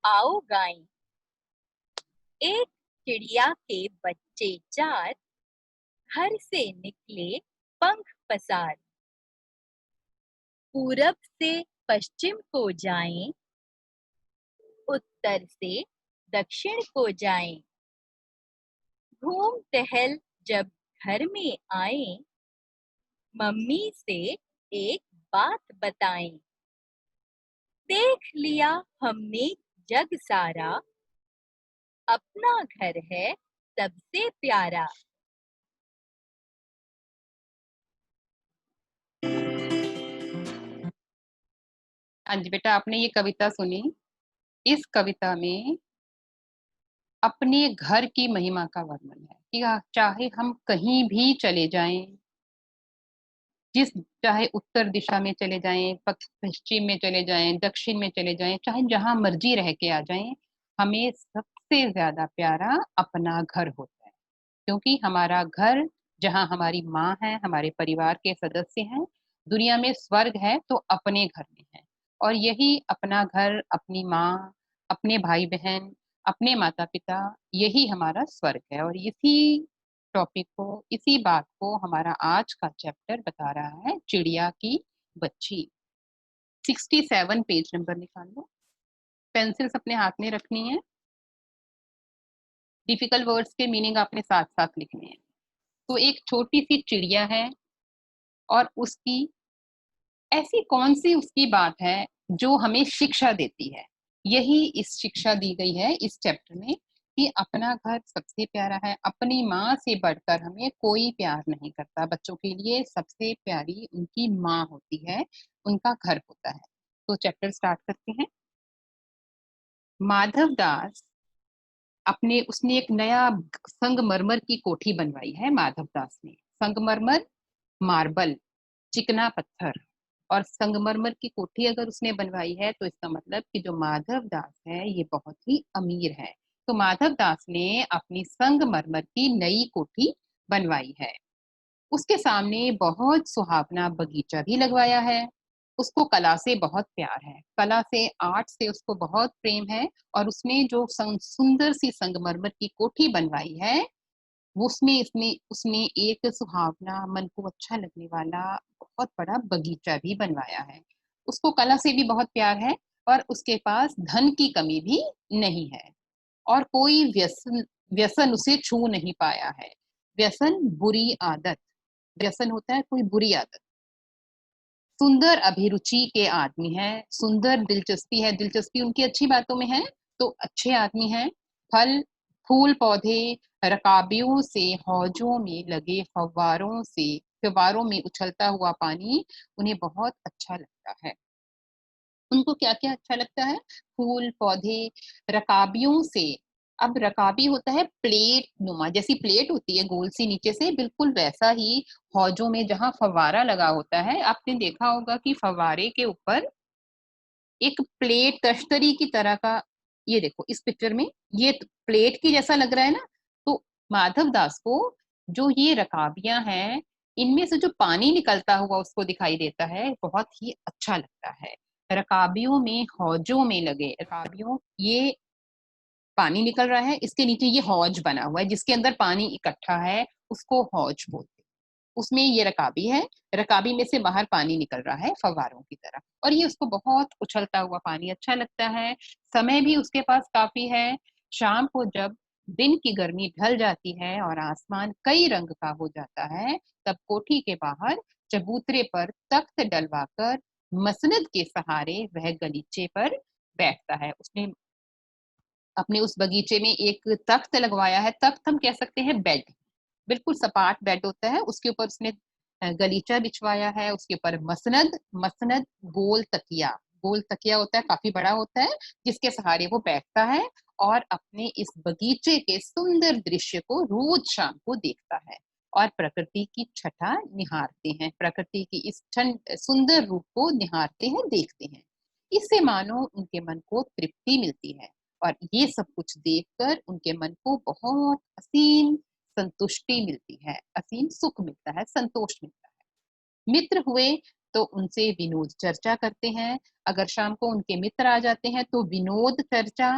आओ गाएं। एक चिड़िया के बच्चे चार, घर से निकले पंख पसार। पूरब से पश्चिम को जाएं, उत्तर से दक्षिण को जाएं। घूम टहल जब घर में आए, मम्मी से एक बात बताएं। देख लिया हमने जग सारा, अपना घर है सबसे प्यारा। हाँ जी बेटा, आपने ये कविता सुनी। इस कविता में अपने घर की महिमा का वर्णन है कि चाहे हम कहीं भी चले जाएं, जिस चाहे उत्तर दिशा में चले जाएं, पश्चिम में चले जाएं, दक्षिण में चले जाएं, चाहे जहां मर्जी रह के आ जाएं, हमें सबसे ज्यादा प्यारा अपना घर होता है। क्योंकि हमारा घर, जहां हमारी माँ है, हमारे परिवार के सदस्य हैं, दुनिया में स्वर्ग है तो अपने घर में है। और यही अपना घर, अपनी माँ, अपने भाई बहन, अपने माता पिता, यही हमारा स्वर्ग है। और इसी टॉपिक को, इसी बात को हमारा आज का चैप्टर बता रहा है, चिड़िया की बच्ची। 67 पेज नंबर निकाल लो। पेंसिल्स अपने हाथ में रखनी है। डिफिकल्ट वर्ड्स के मीनिंग आपने साथ साथ लिखने हैं। तो एक छोटी सी चिड़िया है और उसकी ऐसी कौन सी उसकी बात है जो हमें शिक्षा देती है। यही इस शिक्षा दी गई है इस चैप्टर में कि अपना घर सबसे प्यारा है। अपनी माँ से बढ़कर हमें कोई प्यार नहीं करता। बच्चों के लिए सबसे प्यारी उनकी माँ होती है, उनका घर होता है। तो चैप्टर स्टार्ट करते हैं। माधव दास उसने एक नया संगमरमर की कोठी बनवाई है। माधव दास ने संगमरमर, मार्बल, चिकना पत्थर और संगमरमर की कोठी अगर उसने बनवाई है तो इसका मतलब कि जो माधव दास है ये बहुत ही अमीर है। तो माधव दास ने अपनी संगमरमर की नई कोठी बनवाई है। उसके सामने बहुत सुहावना बगीचा भी लगवाया है। उसको कला से बहुत प्यार है, कला से, आर्ट से उसको बहुत प्रेम है। और उसमें जो सुंदर सी संगमरमर की कोठी बनवाई है, वो उसमें इसमें उसमें एक सुहावना, मन को अच्छा लगने वाला बहुत बड़ा बगीचा भी बनवाया है। उसको कला से भी बहुत प्यार है और उसके पास धन की कमी भी नहीं है। और कोई व्यसन व्यसन उसे छू नहीं पाया है। व्यसन बुरी आदत, व्यसन होता है कोई बुरी आदत। सुंदर अभिरुचि के आदमी है, सुंदर दिलचस्पी है, दिलचस्पी उनकी अच्छी बातों में है तो अच्छे आदमी हैं। फल, फूल पौधे, रकाबियों से, हौजों में लगे फव्वारों से, फव्वारों में उछलता हुआ पानी उन्हें बहुत अच्छा लगता है। उनको क्या क्या अच्छा लगता है? फूल पौधे, रकाबियों से। अब रकाबी होता है प्लेट नुमा, जैसी प्लेट होती है गोल सी नीचे से, बिल्कुल वैसा ही हौजों में जहां फव्वारा लगा होता है। आपने देखा होगा कि फव्वारे के ऊपर एक प्लेट तश्तरी की तरह का, ये देखो इस पिक्चर में, ये प्लेट की जैसा लग रहा है ना। तो माधव दास को जो ये रकाबियां हैं, इनमें से जो पानी निकलता हुआ उसको दिखाई देता है, बहुत ही अच्छा लगता है। रकाबियों में, हौजों में लगे रकाबियों, ये पानी निकल रहा है, इसके नीचे ये हौज बना हुआ है जिसके अंदर पानी इकट्ठा है, उसको हौज बोलते हैं। उसमें ये रकाबी है, रकाबी में से बाहर पानी निकल रहा है फव्वारों की तरह, और ये उसको बहुत उछलता हुआ पानी अच्छा लगता है। समय भी उसके पास काफी है। शाम को जब दिन की गर्मी ढल जाती है और आसमान कई रंग का हो जाता है, तब कोठी के बाहर चबूतरे पर तख्त डलवाकर मसनद के सहारे वह गलीचे पर बैठता है। उसने अपने उस बगीचे में एक तख्त लगवाया है। तख्त हम कह सकते हैं बेड, बिल्कुल सपाट बेड होता है, उसके ऊपर उसने गलीचा बिछवाया है। उसके ऊपर मसनद, मसनद गोल तकिया, गोल तकिया होता है, काफी बड़ा होता है, जिसके सहारे वो बैठता है और अपने इस बगीचे के सुंदर दृश्य को रोज शाम को देखता है और प्रकृति की छटा निहारते हैं, प्रकृति की इस सुंदर रूप को निहारते हैं, देखते हैं। इससे मानो उनके मन को तृप्ति मिलती है और ये सब कुछ देखकर उनके मन को बहुत असीम संतुष्टि मिलती है, असीम सुख मिलता है, संतोष मिलता है। मित्र हुए तो उनसे विनोद चर्चा करते हैं। अगर शाम को उनके मित्र आ जाते हैं तो विनोद चर्चा,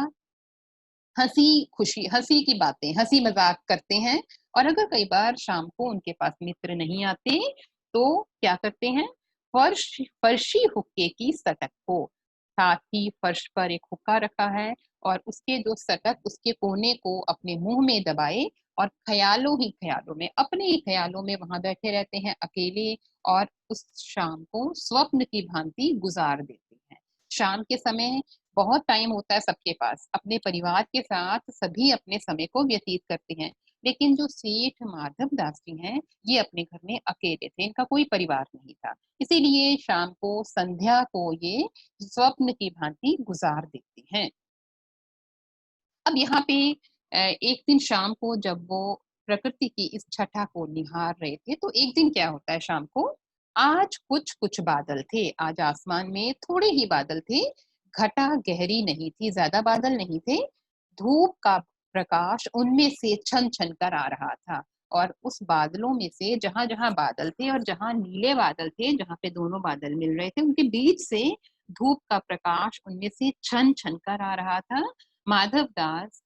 हंसी की बातें, हंसी मजाक करते हैं। और अगर कई बार शाम को उनके पास मित्र नहीं आते तो क्या करते हैं, फर्शी हुक्के की सटक को, साथ ही फर्श पर एक हुक्का रखा है और उसके जो सटक, उसके कोने को अपने मुंह में दबाए और ख्यालों में, अपने ही ख्यालों में वहां बैठे रहते हैं अकेले, और उस शाम को स्वप्न की भांति गुजार देते हैं। शाम के समय बहुत टाइम होता है सबके पास, अपने परिवार के साथ सभी अपने समय को व्यतीत करते हैं। लेकिन जो सेठ माधव दास जी हैं, ये अपने घर में अकेले थे, इनका कोई परिवार नहीं था। इसीलिए शाम को, संध्या को ये स्वप्न की भांति गुजार देते हैं। अब यहाँ पे एक दिन शाम को जब वो प्रकृति की इस छटा को निहार रहे थे, तो एक दिन क्या होता है शाम को, आज कुछ कुछ बादल थे, आज आसमान में थोड़े ही बादल थे, घटा गहरी नहीं थी, ज्यादा बादल नहीं थे। धूप का प्रकाश उनमें से छन छन कर आ रहा था, और उस बादलों में से जहां जहां बादल थे और जहां नीले बादल थे, जहां पे दोनों बादल मिल रहे थे, उनके बीच से धूप का प्रकाश उनमें से छन छन कर आ रहा था। माधव दास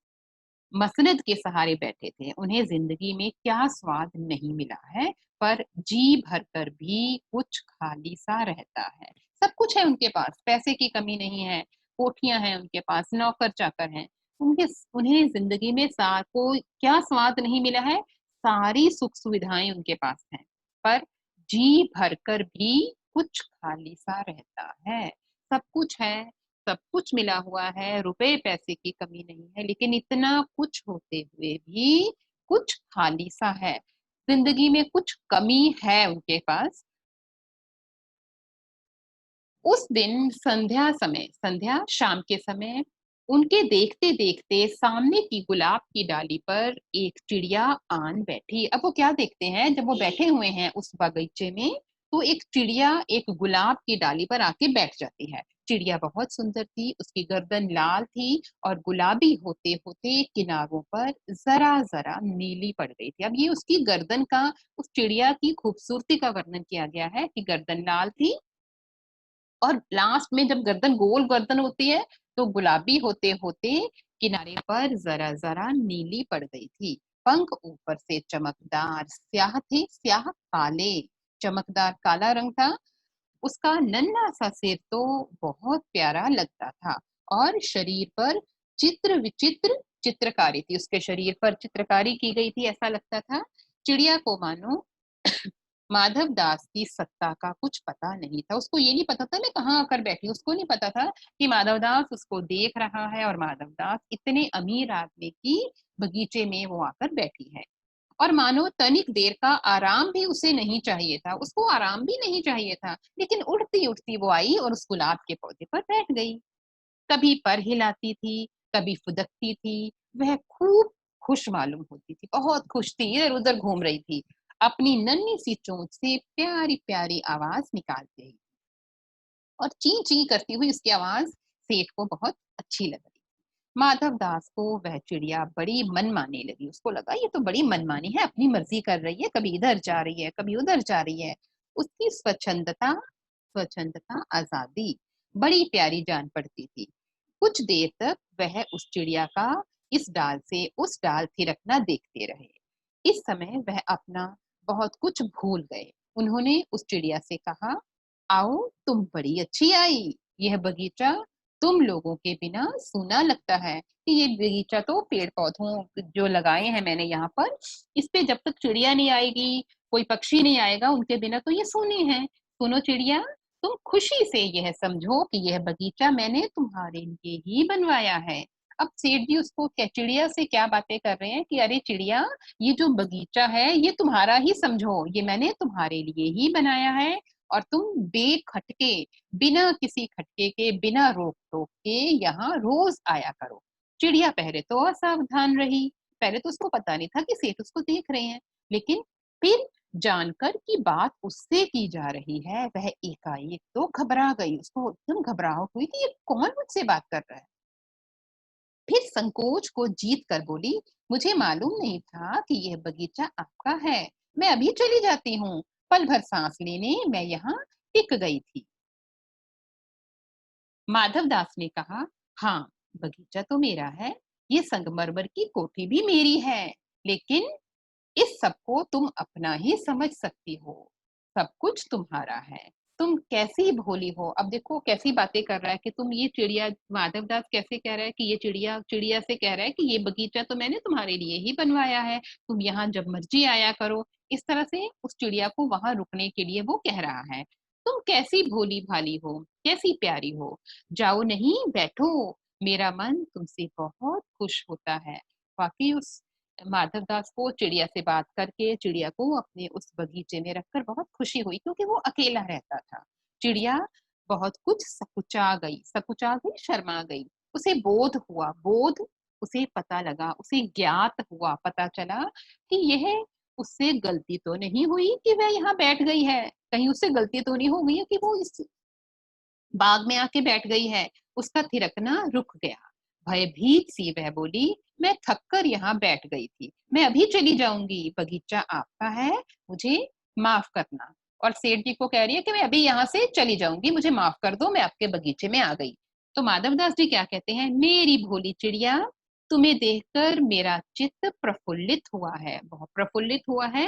मसनद के सहारे बैठे थे। उन्हें जिंदगी में क्या स्वाद नहीं मिला है, पर जी भर कर भी कुछ खाली सा रहता है। सब कुछ है उनके पास, पैसे की कमी नहीं है, कोठियां हैं उनके पास, नौकर चाकर हैं, उनके उन्हें जिंदगी में को क्या स्वाद नहीं मिला है, सारी सुख सुविधाएं उनके पास हैं, पर जी भर कर भी कुछ खाली सा रहता है। सब कुछ है, सब कुछ मिला हुआ है, रुपए पैसे की कमी नहीं है, लेकिन इतना कुछ होते हुए भी कुछ खाली सा है, जिंदगी में कुछ कमी है उनके पास। उस दिन संध्या शाम के समय उनके देखते देखते सामने की गुलाब की डाली पर एक चिड़िया आन बैठी। अब वो क्या देखते हैं, जब वो बैठे हुए हैं उस बगीचे में, तो एक चिड़िया एक गुलाब की डाली पर आके बैठ जाती है। चिड़िया बहुत सुंदर थी, उसकी गर्दन लाल थी और गुलाबी होते होते किनारों पर जरा जरा नीली पड़ गई थी। अब ये उसकी गर्दन का, उस चिड़िया की खूबसूरती का वर्णन किया गया है कि गर्दन लाल थी और लास्ट में जब गर्दन, गोल गर्दन होती है, तो गुलाबी होते होते किनारे पर जरा जरा नीली पड़ गई थी। पंख ऊपर से चमकदार स्याह थे, स्याह काले, चमकदार काला रंग था। उसका नन्हा सा सिर तो बहुत प्यारा लगता था, और शरीर पर चित्र विचित्र चित्रकारी थी, उसके शरीर पर चित्रकारी की गई थी, ऐसा लगता था। चिड़िया को मानो माधव दास की सत्ता का कुछ पता नहीं था। उसको ये नहीं पता था मैं कहाँ आकर बैठी, उसको नहीं पता था कि माधव दास उसको देख रहा है, और माधव दास इतने अमीर आदमी की बगीचे में वो आकर बैठी है। और मानो तनिक देर का आराम भी उसे नहीं चाहिए था, उसको आराम भी नहीं चाहिए था, लेकिन उड़ती उड़ती वो आई और उस गुलाब के पौधे पर बैठ गई। कभी पर हिलाती थी, कभी फुदकती थी, वह खूब खुश मालूम होती थी, बहुत खुश थी, इधर उधर घूम रही थी, अपनी नन्ही सी चोंच से प्यारी प्यारी आवाज निकालते ही, और ची ची करती हुई उसकी आवाज सेठ को बहुत अच्छी लग रही। माधव दास को वह चिड़िया बड़ी मनमानी लगी, उसको लगा ये तो बड़ी मनमानी है, अपनी मर्जी कर रही है, कभी इधर जा रही है, कभी उधर जा रही है। उसकी स्वच्छंदता स्वच्छंदता, आजादी बड़ी प्यारी जान पड़ती थी। कुछ देर तक वह उस चिड़िया का इस डाल से उस डाल थिरकना देखते रहे। इस समय वह अपना बहुत कुछ भूल गए। उन्होंने उस चिड़िया से कहा, आओ, तुम बड़ी अच्छी आई, यह बगीचा तुम लोगों के बिना सूना लगता है। कि ये बगीचा तो पेड़ पौधों जो लगाए हैं मैंने यहाँ पर, इस पे जब तक चिड़िया नहीं आएगी, कोई पक्षी नहीं आएगा, उनके बिना तो ये सूनी है। सुनो चिड़िया, तुम खुशी से यह समझो कि यह बगीचा मैंने तुम्हारे लिए ही बनवाया है। अब सेठ जी उसको क्या, चिड़िया से क्या बातें कर रहे हैं कि अरे चिड़िया, ये जो बगीचा है ये तुम्हारा ही समझो, ये मैंने तुम्हारे लिए ही बनाया है, और तुम बेखटके, बिना किसी खटके के, बिना रोक टोक के यहाँ रोज आया करो। चिड़िया पहले तो असावधान रही, पहले तो उसको पता नहीं था कि सेठ उसको देख रहे हैं, लेकिन फिर जानकर कि बात उससे की जा रही है, वह एकाएक तो घबरा गई, उसको एकदम घबराहट हुई कि ये कौन मुझसे बात कर रहा है। फिर संकोच को जीत कर बोली, मुझे मालूम नहीं था कि यह बगीचा आपका है, मैं अभी चली जाती हूँ, पल भर सांस लेने मैं यहाँ टिक गई थी। माधव दास ने कहा, हाँ, बगीचा तो मेरा है, ये संगमरमर की कोठी भी मेरी है, लेकिन इस सबको तुम अपना ही समझ सकती हो, सब कुछ तुम्हारा है। तुम कैसी भोली हो। अब देखो कैसी बातें कर रहा है कि तुम ये चिड़िया, माधव दास कैसे कह रहा है कि ये चिड़िया चिड़िया से कह रहा है कि ये बगीचा तो मैंने तुम्हारे लिए ही बनवाया है, तुम यहाँ जब मर्जी आया करो। इस तरह से उस चिड़िया को वहां रुकने के लिए वो कह रहा है। तुम कैसी भोली भाली हो, कैसी प्यारी हो, जाओ नहीं, बैठो, मेरा मन तुमसे बहुत खुश होता है। वाकई उस माधव दास को चिड़िया से बात करके चिड़िया को अपने उस बगीचे में रखकर बहुत खुशी हुई, क्योंकि वो अकेला रहता था। चिड़िया बहुत कुछ सकुचा गई, शर्मा गई। उसे बोध हुआ, बोध उसे पता लगा, उसे ज्ञात हुआ, पता चला कि यह उससे गलती तो नहीं हुई कि वह यहाँ बैठ गई है, कहीं उससे गलती तो नहीं हो गई है कि वो इस बाग में आके बैठ गई है। उसका थिरकना रुक गया। भयभीत सी वह बोली, मैं थक कर यहाँ बैठ गई थी, मैं अभी चली जाऊंगी, बगीचा आपका है, मुझे माफ करना। और सेठ जी को कह रही है कि मैं अभी यहाँ से चली जाऊंगी, मुझे माफ कर दो, मैं आपके बगीचे में आ गई। तो माधवदास जी क्या कहते हैं, मेरी भोली चिड़िया, तुम्हें देखकर मेरा चित्त प्रफुल्लित हुआ है, बहुत प्रफुल्लित हुआ है,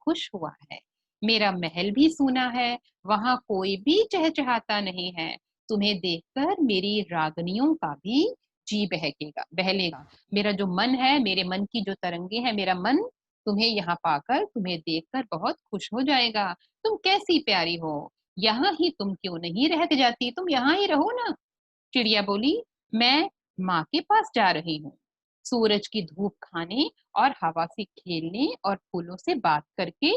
खुश हुआ है। मेरा महल भी सूना है, वहां कोई भी चहचहाता नहीं है। तुम्हें देखकर मेरी रागनियों का भी जी बहकेगा, बहलेगा। मेरा जो मन है, मेरे मन की जो तरंगे हैं, मेरा मन तुम्हें यहाँ पाकर, तुम्हें देखकर बहुत खुश हो जाएगा। तुम कैसी प्यारी हो, यहाँ ही तुम क्यों नहीं रह जाती, तुम यहाँ ही रहो ना। चिड़िया बोली, मैं माँ के पास जा रही हूँ, सूरज की धूप खाने और हवा से खेलने और फूलों से बात करके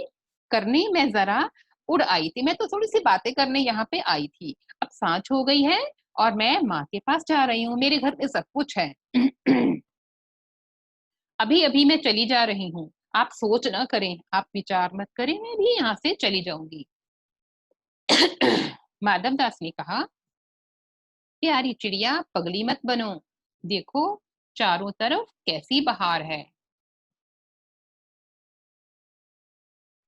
करने मैं जरा उड़ आई थी, मैं तो थोड़ी सी बातें करने यहाँ पे आई थी। अब सांझ हो गई है और मैं माँ के पास जा रही हूँ, मेरे घर में सब कुछ है। अभी अभी मैं चली जा रही हूँ, आप सोच ना करें, आप विचार मत करें, मैं भी यहाँ से चली जाऊंगी। माधव दास ने कहा, प्यारी चिड़िया, पगली मत बनो, देखो चारों तरफ कैसी बहार है,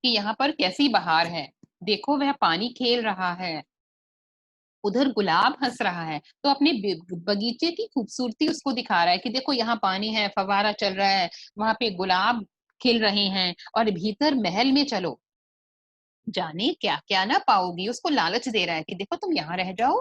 कि यहाँ पर कैसी बहार है। देखो वह पानी खेल रहा है, उधर गुलाब हंस रहा है, तो अपने बगीचे की खूबसूरती उसको दिखा रहा है कि देखो यहाँ पानी है, फवारा चल रहा है, वहां पे गुलाब खिल रहे हैं, और भीतर महल में चलो, जाने क्या क्या ना पाओगी। उसको लालच दे रहा है कि देखो तुम यहाँ रह जाओ,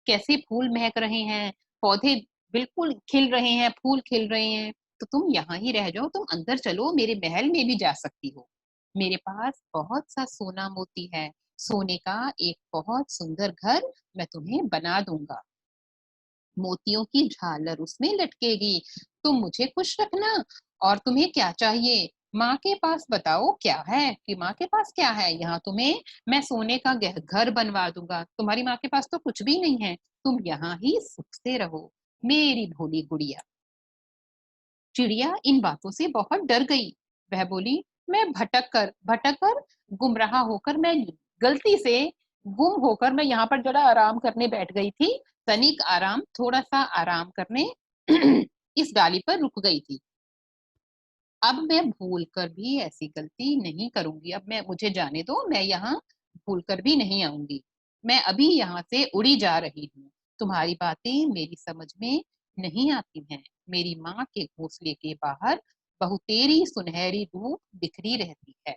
कैसे फूल महक रहे हैं, पौधे बिल्कुल खिल रहे हैं, फूल खिल रहे हैं, तो तुम यहाँ ही रह जाओ, तुम अंदर चलो, मेरे महल में भी जा सकती हो। मेरे पास बहुत सा सोना मोती है, सोने का एक बहुत सुंदर घर मैं तुम्हें बना दूंगा, मोतियों की झालर उसमें लटकेगी, तुम मुझे खुश रखना। और तुम्हें क्या चाहिए, माँ के पास बताओ क्या है, कि माँ के पास क्या है, यहाँ तुम्हें मैं सोने का घर बनवा दूंगा, तुम्हारी माँ के पास तो कुछ भी नहीं है, तुम यहाँ ही सुख से रहो, मेरी भोली गुड़िया। चिड़िया इन बातों से बहुत डर गई। वह बोली, मैं भटक कर गुमराह होकर, मैं गलती से गुम होकर मैं यहाँ पर जरा आराम करने बैठ गई थी, तनिक आराम, थोड़ा सा आराम करने इस डाली पर रुक गई थी। अब मैं भूल कर भी ऐसी गलती नहीं करूंगी, अब मैं, मुझे जाने दो, मैं यहाँ भूल कर भी नहीं आऊंगी, मैं अभी यहाँ से उड़ी जा रही हूँ। तुम्हारी बातें मेरी समझ में नहीं आती हैं, मेरी माँ के घोंसले के बाहर बहुतेरी सुनहरी धूप बिखरी रहती है,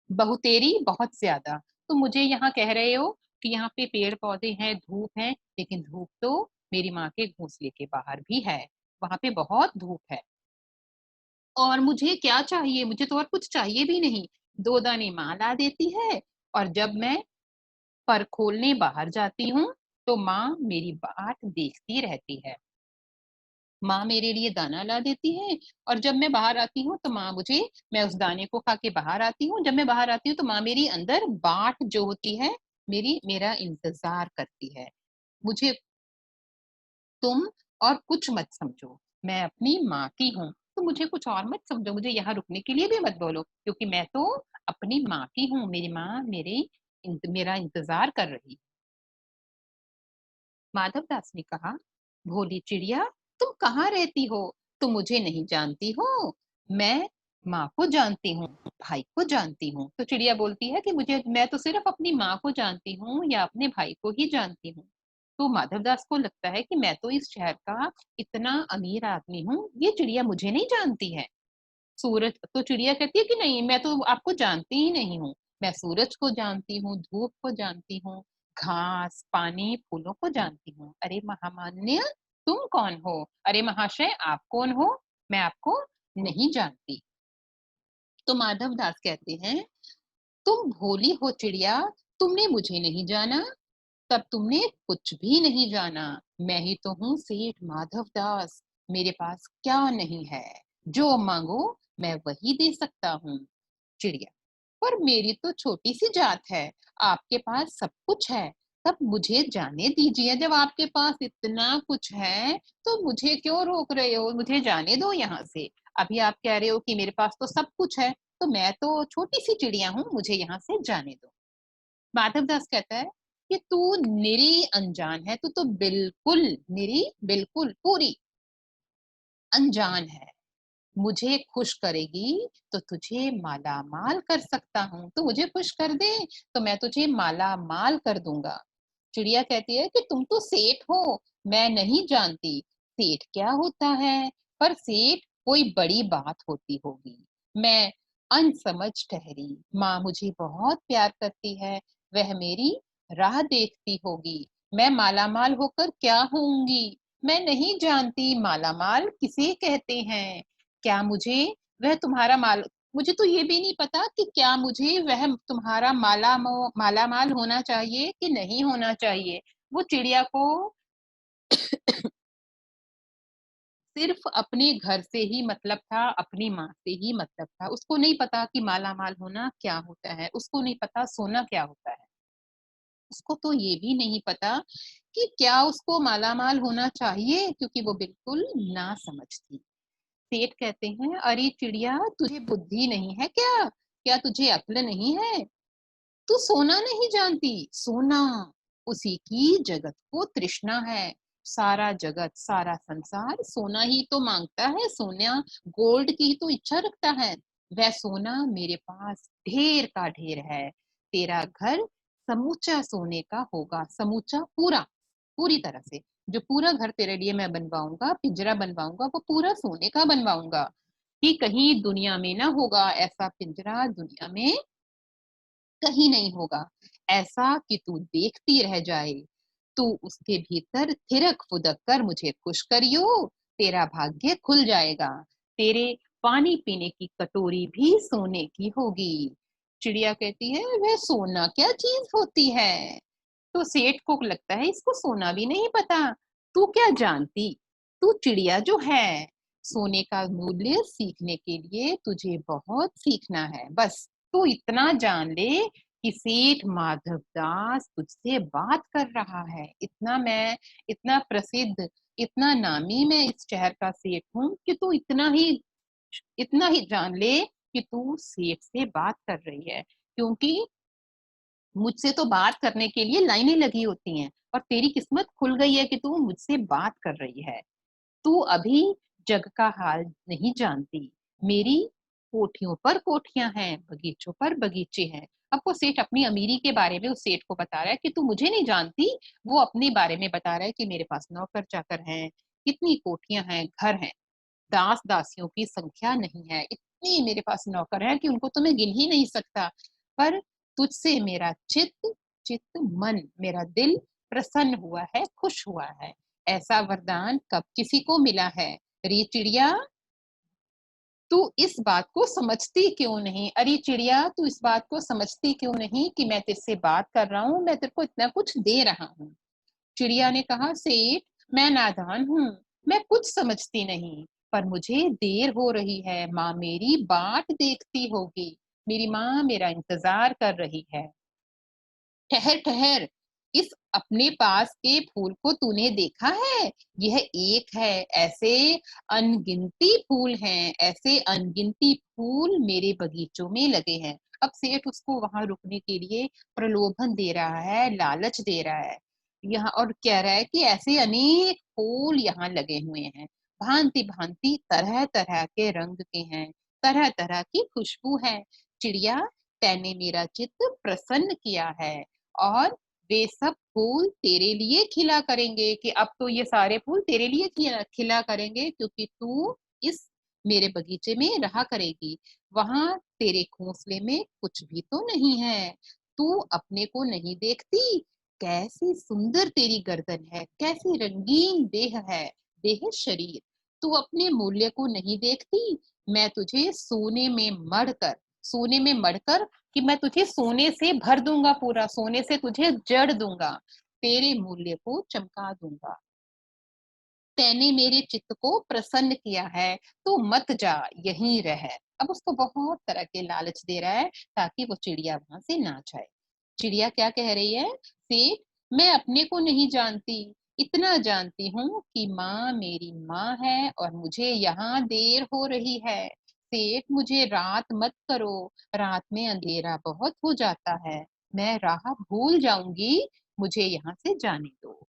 बहुतेरी बहुत ज्यादा। तो मुझे यहाँ कह रहे हो कि यहाँ पे पेड़ पौधे हैं, धूप है, लेकिन धूप तो मेरी माँ के घोंसले के बाहर भी है, वहां पे बहुत धूप है। और मुझे क्या चाहिए, मुझे तो और कुछ चाहिए भी नहीं, दो दाने माँ ला देती है, और जब मैं पर खोलने बाहर जाती हूँ तो माँ मेरी बाट देखती रहती है, माँ मेरे लिए दाना ला देती है, और जब मैं बाहर आती हूँ तो माँ मुझे, मैं उस दाने को खा के बाहर आती हूँ, जब मैं बाहर आती हूँ तो माँ मेरी अंदर बाट जो होती है, मेरा इंतजार करती है। मुझे तुम और कुछ मत समझो, मैं अपनी माँ की हूँ, तो मुझे कुछ और मत समझो, मुझे यहाँ रुकने के लिए भी मत बोलो, क्योंकि मैं तो अपनी माँ की हूँ, मेरी माँ मेरा इंतजार कर रही। माधव दास ने कहा, भोली चिड़िया, तुम कहाँ रहती हो, तुम मुझे नहीं जानती हो, मैं माँ को जानती हूँ, भाई को जानती हूँ। तो चिड़िया बोलती है कि मैं तो सिर्फ अपनी माँ को जानती हूँ या अपने भाई को ही जानती हूँ। तो माधवदास को लगता है कि मैं तो इस शहर का इतना अमीर आदमी हूँ, ये चिड़िया मुझे नहीं जानती है। सूरज तो चिड़िया कहती है कि नहीं, मैं तो आपको जानती ही नहीं हूँ। मैं सूरज को जानती हूँ, धूप को जानती हूँ, घास, पानी, फूलों को जानती हूँ। अरे महामान्य, तुम कौन हो? अरे महाशय, आप कौन हो? मैं आपको नहीं जानती। तो माधव दास कहते हैं, तुम भोली हो चिड़िया, तुमने मुझे नहीं जाना, तब तुमने कुछ भी नहीं जाना। मैं ही तो हूँ सेठ माधव दास, मेरे पास क्या नहीं है, जो मांगो मैं वही दे सकता हूँ। चिड़िया, पर मेरी तो छोटी सी जात है, आपके पास सब कुछ है, तब मुझे जाने दीजिए। जब आपके पास इतना कुछ है तो मुझे क्यों रोक रहे हो? मुझे जाने दो यहाँ से। अभी आप कह रहे हो कि मेरे पास तो सब कुछ है, तो मैं तो छोटी सी चिड़िया हूँ, मुझे यहाँ से जाने दो। माधवदास कहता है कि तू निरी अनजान है, तू तो बिल्कुल निरी, बिल्कुल पूरी अनजान है। मुझे खुश करेगी तो तुझे माला माल कर सकता हूँ, तो मुझे खुश कर दे तो मैं तुझे माला माल कर दूंगा। चिड़िया कहती है कि तुम तो सेठ हो, मैं नहीं जानती सेठ क्या होता है, पर सेठ कोई बड़ी बात होती होगी। मैं अनसमझ ठहरी, माँ मुझे बहुत प्यार करती है, वह मेरी राह देखती होगी। मैं मालामाल होकर क्या होंगी? मैं नहीं जानती मालामाल किसे कहते हैं। क्या मुझे वह तुम्हारा माल मुझे तो ये भी नहीं पता कि क्या मुझे वह तुम्हारा मालामाल होना चाहिए कि नहीं होना चाहिए। वो चिड़िया को सिर्फ अपने घर से ही मतलब था, अपनी माँ से ही मतलब था। उसको नहीं पता कि मालामाल होना क्या होता है, उसको नहीं पता सोना क्या होता है। उसको तो ये भी नहीं पता कि क्या उसको मालामाल होना चाहिए, क्योंकि वो बिल्कुल ना समझ थी। सेठ कहते हैं, अरे चिड़िया, तुझे बुद्धि नहीं है क्या? क्या तुझे अक्ल नहीं है? तू सोना नहीं जानती? सोना, उसी की जगत को तृष्णा है। सारा जगत, सारा संसार सोना ही तो मांगता है, सोना गोल्ड की ही तो इच्छा रखता है। वह सोना मेरे पास ढेर का ढेर है। तेरा घर समूचा सोने का होगा, समूचा पूरा, पूरी तरह से। जो पूरा घर तेरे लिए मैं बनवाऊंगा, पिंजरा बनवाऊंगा, वो पूरा सोने का बनवाऊंगा। कि कहीं दुनिया में ना होगा ऐसा पिंजरा, दुनिया में कहीं नहीं होगा ऐसा कि तू देखती रह जाए। तू उसके भीतर थिरक फुदक कर मुझे खुश करियो, तेरा भाग्य खुल जाएगा। तेरे पानी पीने की कटोरी भी सोने की होगी। चिड़िया कहती है, वह सोना क्या चीज होती है? तो सेठ को लगता है इसको सोना भी नहीं पता। तू क्या जानती? तू चिड़िया जो है, सोने का मूल्य सीखने के लिए तुझे बहुत सीखना है। बस तू इतना जान ले कि सेठ माधवदास तुझसे बात कर रहा है। इतना प्रसिद्ध, इतना नामी मैं इस शहर का सेठ हूँ कि तू इतना ही जान ले कि तू सेठ से बात कर रही है। क्योंकि मुझसे तो बात करने के लिए लाइनें लगी होती हैं, और तेरी किस्मत खुल गई है कि तू मुझसे बात कर रही है। तू अभी जग का हाल नहीं जानती। मेरी कोठियों पर कोठियां हैं, बगीचों पर बगीचे हैं। अब वो सेठ अपनी अमीरी के बारे में उस सेठ को बता रहा है कि तू मुझे नहीं जानती। वो अपने बारे में बता रहा है कि मेरे पास नौकर चाकर हैं, कितनी कोठियां हैं, घर हैं, दास दासियों की संख्या नहीं है, इतनी मेरे पास नौकर है कि उनको तो मैं गिन ही नहीं सकता। पर तुझसे मेरा चित्त चित्त मन, मेरा दिल प्रसन्न हुआ है, खुश हुआ है। ऐसा वरदान कब किसी को मिला है? रे चिड़िया, तू इस बात को समझती क्यों नहीं? अरे चिड़िया, तू इस बात को समझती क्यों नहीं कि मैं तेरे बात कर रहा हूँ, मैं तेरे को इतना कुछ दे रहा हूँ। चिड़िया ने कहा, सेठ, मैं नादान हूँ, मैं कुछ समझती नहीं, पर मुझे देर हो रही है। माँ मेरी बाट देखती होगी, मेरी माँ मेरा इंतजार कर रही है। ठहर ठहर, इस अपने पास के फूल को तूने देखा है? यह एक है, ऐसे अनगिनती फूल हैं, ऐसे अनगिनती फूल मेरे बगीचों में लगे हैं। अब सेठ उसको वहां रुकने के लिए प्रलोभन दे रहा है, लालच दे रहा है यहाँ, और कह रहा है कि ऐसे अनेक फूल यहाँ लगे हुए हैं, भांति भांति तरह तरह के रंग के हैं, तरह तरह की खुशबू है। चिड़िया, तैने मेरा चित्त प्रसन्न किया है और वे सब फूल तेरे लिए खिला करेंगे, कि अब तो ये सारे फूल तेरे लिए खिला खिला करेंगे, क्योंकि तू इस मेरे बगीचे में रहा करेगी। वहां तेरे घोंसले में कुछ भी तो नहीं है। तू अपने को नहीं देखती? कैसी सुंदर तेरी गर्दन है, कैसी रंगीन देह शरीर। तू अपने मूल्य को नहीं देखती? मैं तुझे सोने में मढ़कर कि मैं तुझे सोने से भर दूंगा, पूरा सोने से तुझे जड़ दूंगा, तेरे मूल्य को चमका दूंगा। तैने मेरे चित्त को प्रसन्न किया है, तो मत जा, यहीं रह। अब उसको बहुत तरह के लालच दे रहा है ताकि वो चिड़िया वहां से ना जाए। चिड़िया क्या कह रही है? सेठ, मैं अपने को नहीं जानती, इतना जानती हूँ कि माँ मेरी माँ है और मुझे यहाँ देर हो रही है। सेठ, मुझे रात मत करो, रात में अंधेरा बहुत हो जाता है, मैं राह भूल जाऊंगी, मुझे यहाँ से जाने दो।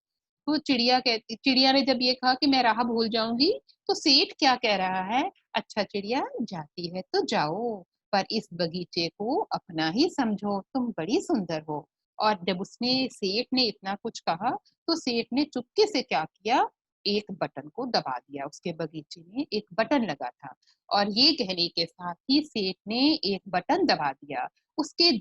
तो चिड़िया ने जब ये कहा कि मैं राह भूल जाऊंगी, तो सेठ क्या कह रहा है? अच्छा चिड़िया, जाती है तो जाओ, पर इस बगीचे को अपना ही समझो, तुम बड़ी सुंदर हो। और जब उसने सेठ ने इतना कुछ कहा, तो सेठ ने चुपके से क्या किया, एक बटन को दबा दिया। उसके बगीचे में एक बटन लगा था और ये कहने के साथ ही सेठ ने एक बटन दबा दिया। उसके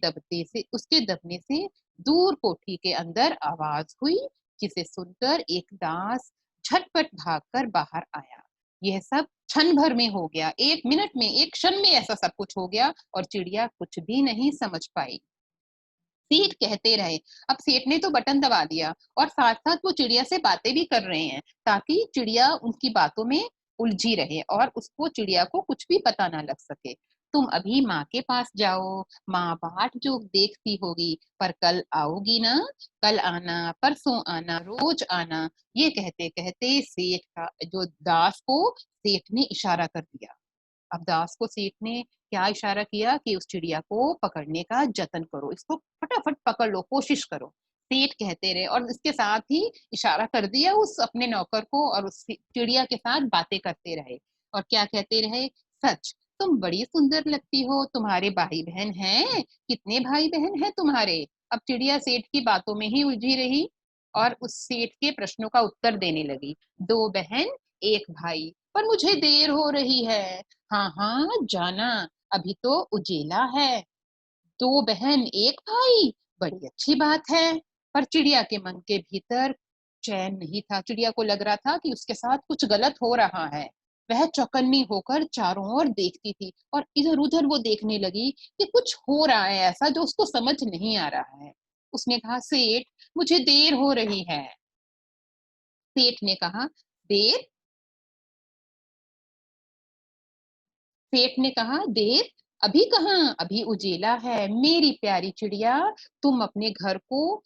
दबने से दूर कोठी के अंदर आवाज हुई, जिसे सुनकर एक दास झटपट भागकर बाहर आया। यह सब क्षण भर में हो गया, 1 मिनट में, एक क्षण में ऐसा सब कुछ हो गया और चिड़िया कुछ भी नहीं समझ पाई। सेठ कहते रहे। अब सेठ ने तो बटन दबा दिया और साथ साथ वो चिड़िया से बातें भी कर रहे हैं, ताकि चिड़िया उनकी बातों में उलझी रहे और उसको, चिड़िया को कुछ भी पता ना लग सके। तुम अभी माँ के पास जाओ, माँ बाट जो देखती होगी, पर कल आओगी ना? कल आना, परसों आना, रोज आना। ये कहते कहते सेठ का जो दास को सेठ ने इशारा कर दिया। अब दास को सेठ ने क्या इशारा किया कि उस चिड़िया को पकड़ने का जतन करो, इसको फटाफट पकड़ लो, कोशिश करो। सेठ कहते रहे और इसके साथ ही इशारा कर दिया उस अपने नौकर को, और उस चिड़िया के साथ बातें करते रहे। और क्या कहते रहे? सच, तुम बड़ी सुंदर लगती हो, तुम्हारे भाई बहन हैं? कितने भाई बहन हैं तुम्हारे? अब चिड़िया सेठ की बातों में ही उलझी रही और उस सेठ के प्रश्नों का उत्तर देने लगी। 2 बहन, 1 भाई, पर मुझे देर हो रही है। हाँ हाँ, जाना, अभी तो उजेला है। 2 बहन 1 भाई, बड़ी अच्छी बात है। पर चिड़िया के मन के भीतर चैन नहीं था। चिड़िया को लग रहा था कि उसके साथ कुछ गलत हो रहा है। वह चौकन्नी होकर चारों ओर देखती थी और इधर उधर वो देखने लगी कि कुछ हो रहा है ऐसा जो उसको समझ नहीं आ रहा है। उसने कहा, सेठ, मुझे देर हो रही है। सेठ ने कहा, देर? सेठ ने कहा, देर? अभी कहाँ, अभी उजेला है। मेरी प्यारी चिड़िया, तुम अपने घर को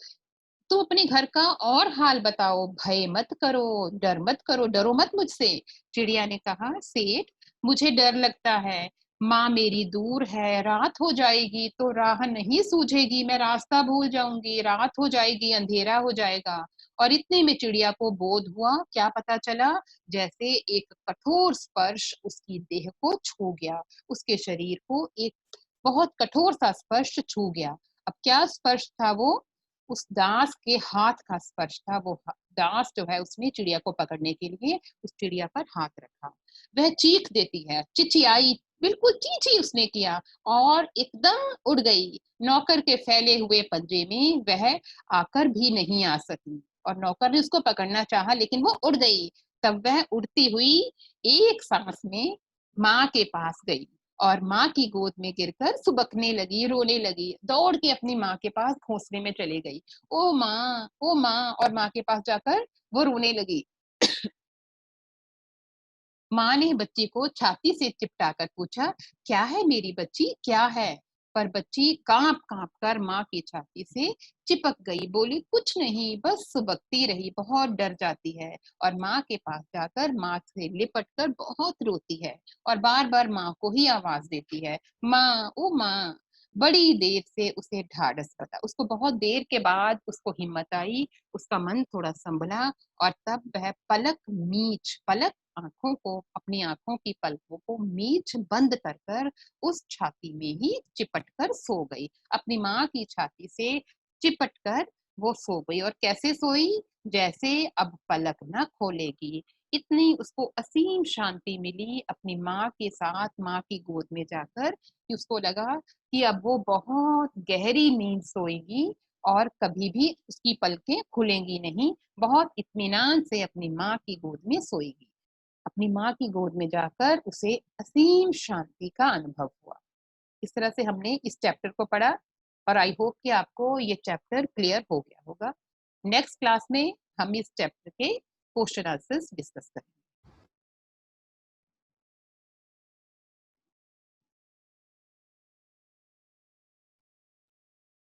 तुम अपने घर का और हाल बताओ, भय मत करो, डर मत करो, डरो मत मुझसे। चिड़िया ने कहा, सेठ, मुझे डर लगता है, माँ मेरी दूर है, रात हो जाएगी तो राह नहीं सूझेगी, मैं रास्ता भूल जाऊंगी, रात हो जाएगी, अंधेरा हो जाएगा। और इतने में चिड़िया को बोध हुआ, क्या पता चला, जैसे एक कठोर स्पर्श उसकी देह को छू गया, उसके शरीर को एक बहुत कठोर सा स्पर्श छू गया। अब क्या स्पर्श था वो? उस दास के हाथ का स्पर्श था। वो दास जो है, उसने चिड़िया को पकड़ने के लिए उस चिड़िया पर हाथ रखा। वह चीख देती है, चिचियाई, बिल्कुल ची ची उसने किया और एकदम उड़ गई। नौकर के फैले हुए पंजे में वह आकर भी नहीं आ सकी और नौकर ने उसको पकड़ना चाहा, लेकिन वो उड़ गई। तब वह उड़ती हुई एक सांस में माँ के पास गई और माँ की गोद में गिरकर सुबकने लगी, रोने लगी, दौड़ के अपनी माँ के पास घोंसले में चली गई। ओ माँ, ओ माँ, और माँ के पास जाकर वो रोने लगी। माँ ने बच्ची को छाती से चिपटा कर पूछा, क्या है मेरी बच्ची, क्या है? पर बच्ची कांप कांप कर माँ की छाती से चिपक गई, बोली, कुछ नहीं, बस सुबकती रही, बहुत डर जाती है। और माँ के पास जाकर माँ से लिपट कर बहुत रोती है और बार बार माँ को ही आवाज देती है, माँ, ओ माँ। बड़ी देर से उसे ढाढ़स बता, उसको बहुत देर के बाद उसको हिम्मत आई, उसका मन थोड़ा संभला और तब वह पलक आंखों को, अपनी आंखों की पलकों को मीच बंद कर कर उस छाती में ही चिपट कर सो गई। अपनी माँ की छाती से चिपट कर वो सो गई। और कैसे सोई? जैसे अब पलक न खोलेगी। इतनी उसको असीम शांति मिली अपनी माँ के साथ, माँ की गोद में जाकर, कि उसको लगा कि अब वो बहुत गहरी नींद सोएगी और कभी भी उसकी पलकें खुलेंगी नहीं। बहुत इत्मीनान से अपनी माँ की गोद में सोएगी। अपनी माँ की गोद में जाकर उसे असीम शांति का अनुभव हुआ। इस तरह से हमने इस चैप्टर को पढ़ा और आई होप कि आपको ये चैप्टर क्लियर हो गया होगा। नेक्स्ट क्लास में हम इस चैप्टर के क्वेश्चन आंसर्स डिस्कस करेंगे।